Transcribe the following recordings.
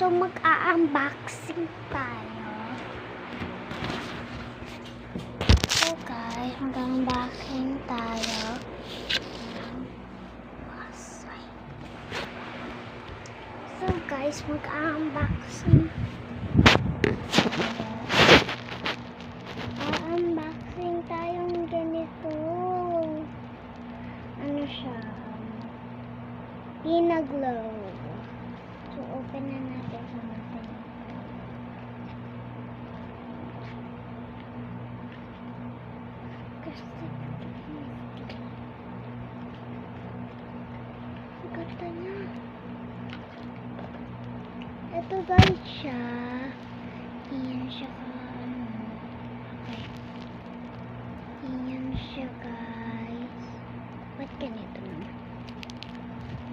So, mag-a-unboxing tayo. So, guys, mag-unboxing tayo. So, guys, mag-unboxing. Unboxing tayong ganito. Ano siya? Pinaglow. So, open na natin sa natin. Kasi, ang ganda niya. Ito guys siya. Iyan siya ka, okay. Iyan siya guys. Ba't ganito naman?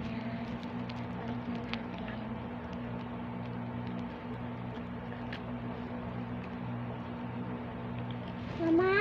Yan. Balik na natin. Mama!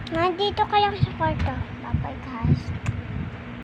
Nandito kayo sa kwarto. Bye-bye guys.